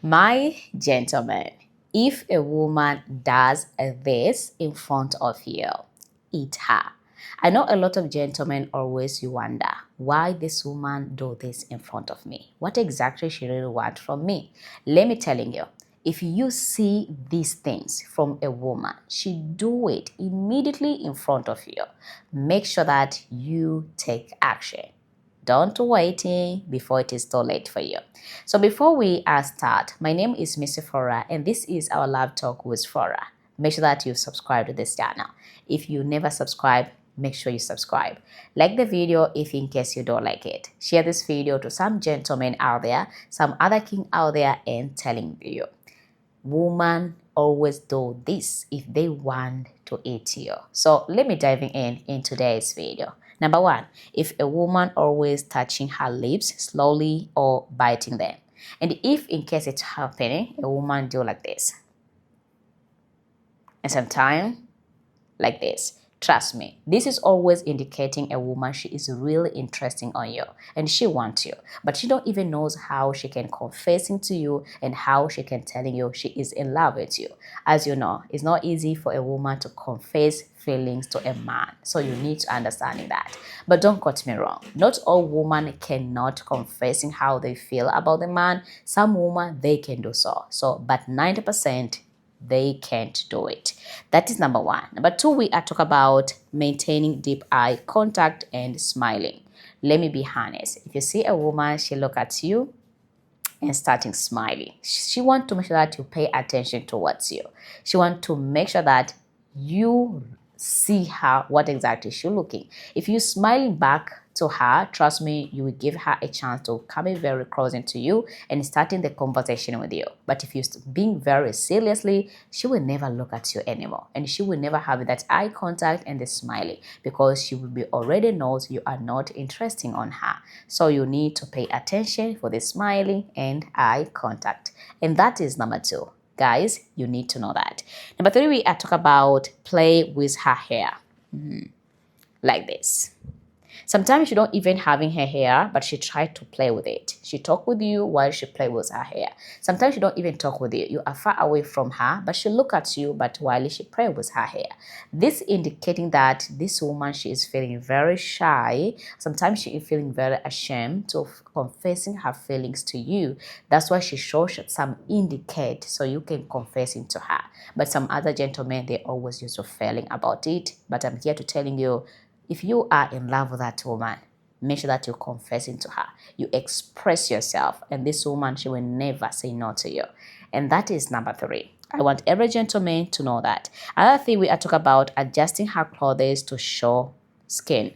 My gentlemen, if a woman does this in front of you, eat her. I know a lot of gentlemen always wonder why this woman do this in front of me. What exactly she really want from me? Let me telling you, if you see these things from a woman, she do it immediately in front of you. Make sure that you take action. Don't wait before it is too late for you. So before we start, my name is Miss Fora and this is our Love Talk with Fora. Make sure that you subscribe to this channel. If you never subscribe, make sure you subscribe. Like the video if in case you don't like it. Share this video to some gentlemen out there, some other king out there and telling you. Women always do this if they want to eat you. So let me dive in today's video. Number one, if a woman always touching her lips slowly or biting them. And if in case it's happening, a woman do like this. And sometimes like this. Trust me, this is always indicating a woman she is really interesting on you and she wants you, but she don't even knows how she can confessing to you and how she can telling you she is in love with you. As you know, it's not easy for a woman to confess feelings to a man, so you need to understand that. But don't get me wrong, not all women cannot confessing how they feel about the man. Some women they can do but 90% they can't do it. That is number one. Number two, we are talking about maintaining deep eye contact and smiling. Let me be honest. If you see a woman, she look at you and starting smiling. She want to make sure that you pay attention towards you. She want to make sure that you see her what exactly she's looking. If you smiling back to her, trust me, you will give her a chance to come in very close into you and starting the conversation with you. But if you're being very seriously, she will never look at you anymore and she will never have that eye contact and the smiling because she will be already knows you are not interesting on her. So you need to pay attention for the smiling and eye contact. And that is number two. Guys, you need to know that. Number three, we are talking about play with her hair. Like this. Sometimes she don't even having her hair, but she tried to play with it. She talk with you while she play with her hair. Sometimes she don't even talk with you. You are far away from her, but she look at you, but while she play with her hair. This indicating that this woman, she is feeling very shy. Sometimes she is feeling very ashamed to confessing her feelings to you. That's why she shows some indicate so you can confess into her. But some other gentlemen, they always used to failing about it. But I'm here to telling you, if you are in love with that woman, make sure that you confess into her. You express yourself, and this woman, she will never say no to you. And that is number three. I want every gentleman to know that. Another thing we are talking about, adjusting her clothes to show skin.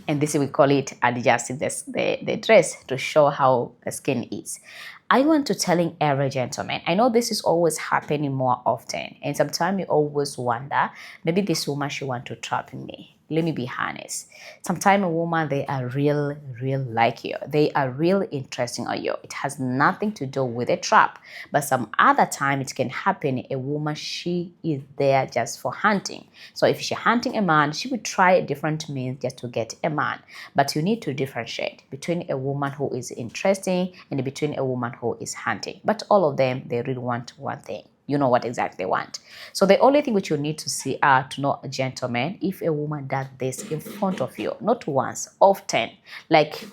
And this we call it adjusting the dress to show how the skin is. I want to telling every gentleman, I know this is always happening more often, and sometimes you always wonder, maybe this woman, she want to trap me. Let me be honest. Sometimes a woman, they are real like you. They are real interesting on you. It has nothing to do with a trap. But some other time it can happen, a woman, she is there just for hunting. So if she's hunting a man, she would try a different means just to get a man. But you need to differentiate between a woman who is interesting and between a woman who is hunting. But all of them, they really want one thing. You know what exactly they want. So the only thing which you need to see to know a gentleman, if a woman does this in front of you, not once, often, like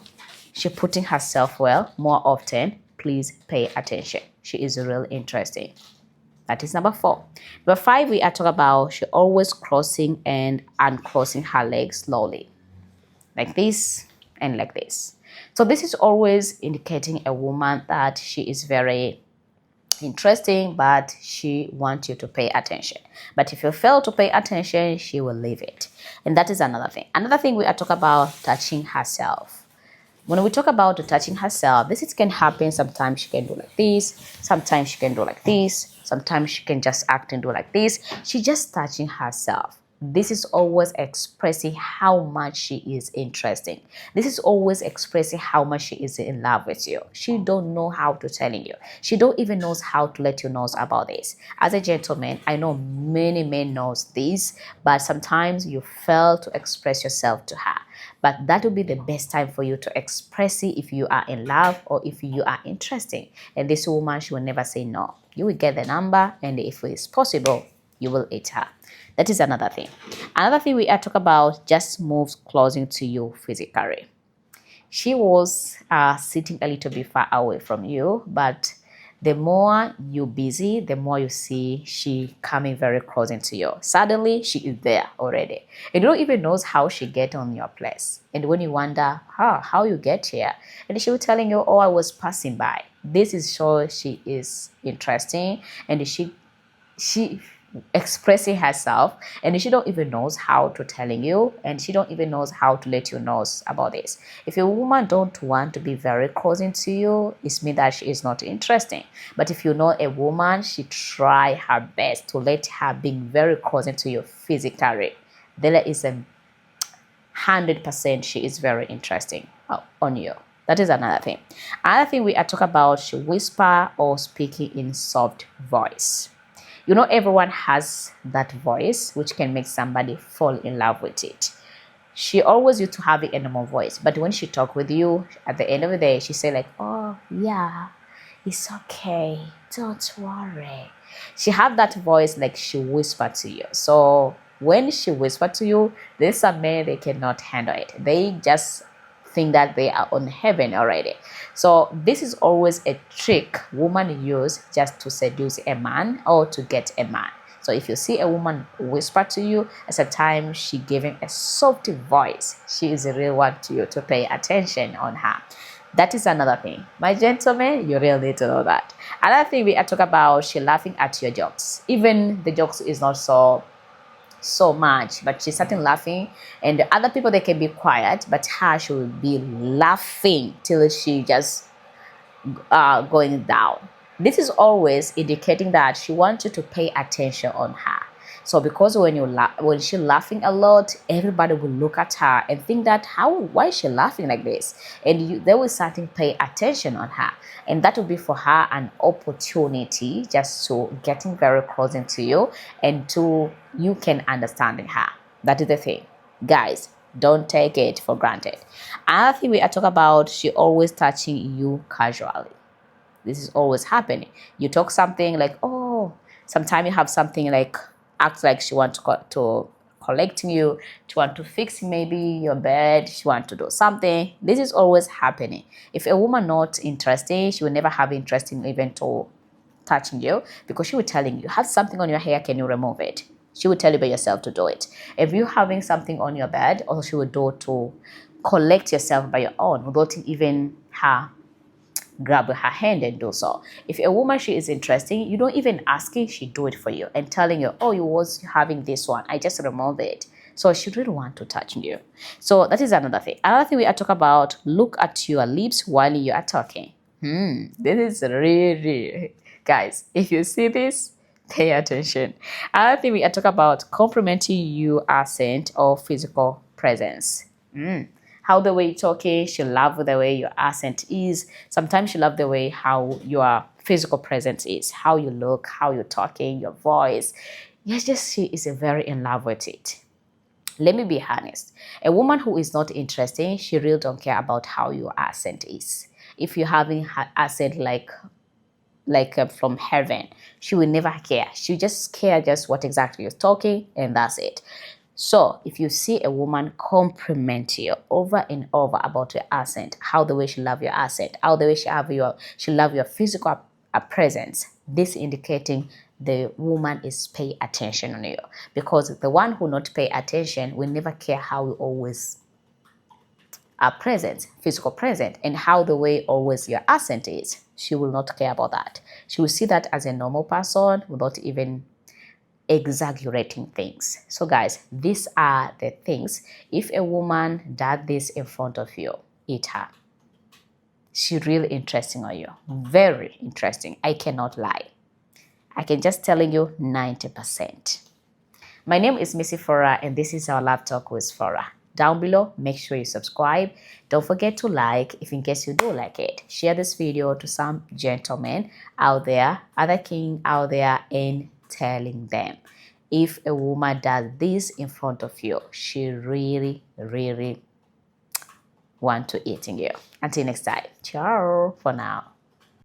she putting herself well more often, please pay attention. She is real interesting. That is number four. Number five, we are talking about she always crossing and uncrossing her legs slowly. Like this and like this. So this is always indicating a woman that she is very interesting, but she wants you to pay attention. But if you fail to pay attention, she will leave it. And that is another thing. Another thing we are talking about, touching herself. When we talk about touching herself, this can happen. Sometimes she can do like this. Sometimes she can do like this. Sometimes she can just act and do like this. She's just touching herself. This is always expressing how much she is interesting. This is always expressing how much she is in love with you. She don't know how to telling you. She don't even knows how to let you know about this. As a gentleman, I know many men knows this, but sometimes you fail to express yourself to her. But that will be the best time for you to express it if you are in love or if you are interested. And this woman, she will never say no. You will get the number, and if it is possible, you will eat her. That is another thing. Another thing we are talking about, just moves closer to you physically. She was sitting a little bit far away from you, but the more you're busy, the more you see she coming very close into you. Suddenly, she is there already. And you don't even know how she get on your place. And when you wonder how you get here, and she will telling you, oh, I was passing by. This is sure she is interesting, and she expressing herself, and she don't even knows how to telling you, and she don't even knows how to let you know about this. If a woman don't want to be very close into you, it means that she is not interesting. But if you know a woman, she try her best to let her be very close into you physically, there is 100% she is very interesting on you. That is another thing. Another thing we are talking about, she whisper or speaking in soft voice. You know, everyone has that voice which can make somebody fall in love with it. She always used to have a normal voice, but when she talk with you, at the end of the day, she say like, oh yeah, it's okay, don't worry. She have that voice like she whisper to you. So when she whisper to you, there's some men, they cannot handle it. They just think that they are on heaven already. So this is always a trick women use just to seduce a man or to get a man. So if you see a woman whisper to you, at a time she giving a soft voice, she is a real one to you to pay attention on her. That is another thing. My gentlemen, you really need to know that. Another thing we are talking about, she laughing at your jokes. Even the jokes is not so much, but she's starting laughing, and the other people, they can be quiet, but her, she will be laughing till she just going down. This is always indicating that she wants you to pay attention on her. So because when she's laughing a lot, everybody will look at her and think that why is she laughing like this, and they will start to pay attention on her, and that will be for her an opportunity just to getting very close into you, and to you can understanding her. That is the thing, guys. Don't take it for granted. Another thing we are talking about, she always touching you casually. This is always happening. You talk something like, oh, sometimes you have something like act like she want to collecting you, she want to fix maybe your bed, she want to do something. This is always happening. If a woman not interested, she will never have interest in even to touching you, because she will telling you have something on your hair, can you remove it? She will tell you by yourself to do it. If you having something on your bed, also she will do to collect yourself by your own without even her grab her hand and do so. If a woman, she is interesting, you don't even ask it, she do it for you and telling you, oh, you was having this one, I just removed it. So she really want to touch you. So that is another thing. Another thing we are talking about, look at your lips while you are talking. This is really, guys, if you see this, pay attention. Another thing we are talking about, complimenting you accent or physical presence. How the way you're talking, she love the way your accent is. Sometimes she love the way how your physical presence is, how you look, how you're talking, your voice. Yes, just she is very in love with it. Let me be honest. A woman who is not interesting, she really don't care about how your accent is. If you're having her accent like from heaven, she will never care. She just care just what exactly you're talking, and that's it. So if you see a woman compliment you over and over about your accent, how the way she love your accent, how the way she love your physical presence, this indicating the woman is pay attention on you. Because the one who not pay attention will never care how you always are present, physical present, and how the way always your accent is. She will not care about that. She will see that as a normal person without even exaggerating things. So guys, these are the things. If a woman does this in front of you, eat her. She's really interesting on you. Very interesting. I cannot lie. I can just telling you 90%. My name is Missy Fora, and this is our Love Talk with Fora. Down below, make sure you subscribe. Don't forget to like if in case you do like it. Share this video to some gentlemen out there, other king out there, and telling them, if a woman does this in front of you, she really, really want to eating you. Until next time, ciao for now.